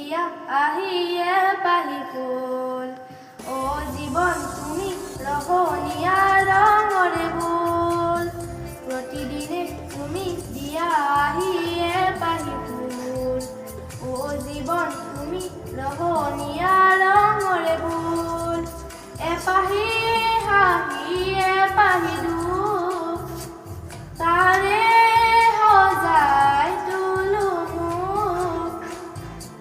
দিয়া আহিয়ে পাহি ফুল ও জীবন তুমি রহনিয়া রঙরে ফুল প্রতিদিনে তুমি দিয়া আহিয়ে পাহি ফুল ও জীবন তুমি রহনিয়া রঙরে ফুল এপাহি হাহি এপাহি দুখ তারে হজাই তুলু মুখ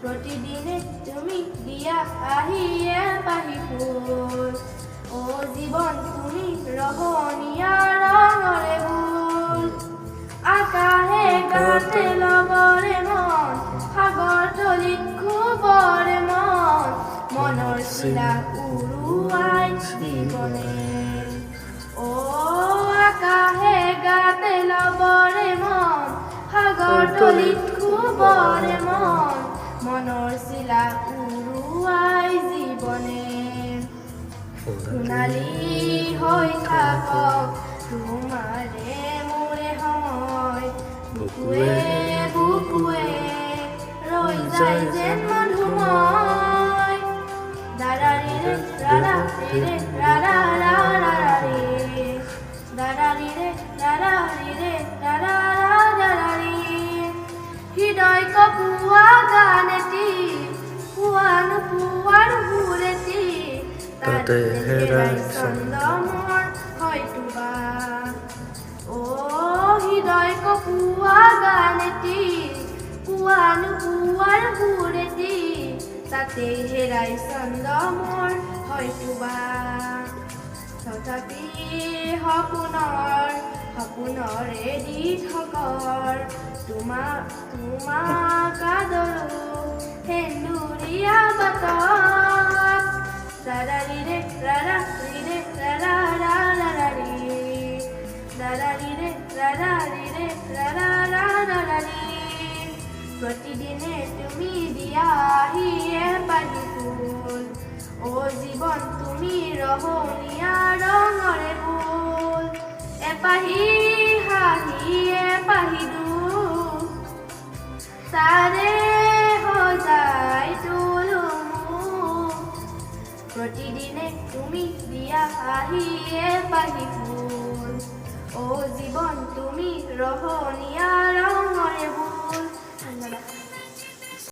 প্রতিদিনে তুমি দিয়া আহিয়ে পাহি ফুল ও জীবন তুমি রহনিয়া রঙরে ফুল আকাহে গাতে লগরে মন সাগর তলিত খুবরে মন মনৰ শিলা উৰুৱাই জীৱনে ও আকাহে গাতে লবৰে মন সাগৰ তলিত খুবৰে মন মনৰ শিলা উৰুৱাই জীৱনে সোণালী হৈ থাকক তোমাৰে মোৰে হয় বুকুৱে বুকুৱে ৰৈ যায় যেন মধুময় দাদাৰিৰে ৰাৰাৰিৰে ৰাৰাৰাৰাৰে দাদাৰিৰে ৰাৰাৰিৰে ৰাৰাৰাৰাৰে হৃদয় কপুৱা গানেতি পুৱানো পুৱাৰ সুৰেতি তাতে হেৰাই চন্দমৰ হয়তো বা ও হৃদয় কপুৱা গানেতি পুৱানো পুৱাৰ সুৰেতি তাতে হেৰাই চন্দমৰ হয়তো বা তথাপি সপোনৰে দি থকৰ তোমাক আদৰো সেন্দুৰীয়া বাটত দাদাৰিৰে ৰাৰাৰিৰে ৰাৰাৰাৰাৰে দাদাৰিৰে ৰাৰাৰিৰে ৰাৰাৰাৰাৰে প্ৰতিদিনে তুমি দিয়া আহিয়ে পাহি ফুল ও জীবন তুমি ৰহনিয়া ৰঙৰে ফুল এপাহি হাহি এপাহি দুখ তাৰে সজাই তুলো মুখ প্ৰতিদিনে তুমি দিয়া আহিয়ে পাহি ফুল ও জীবন তুমি ৰহনিয়া ৰঙৰে ফুল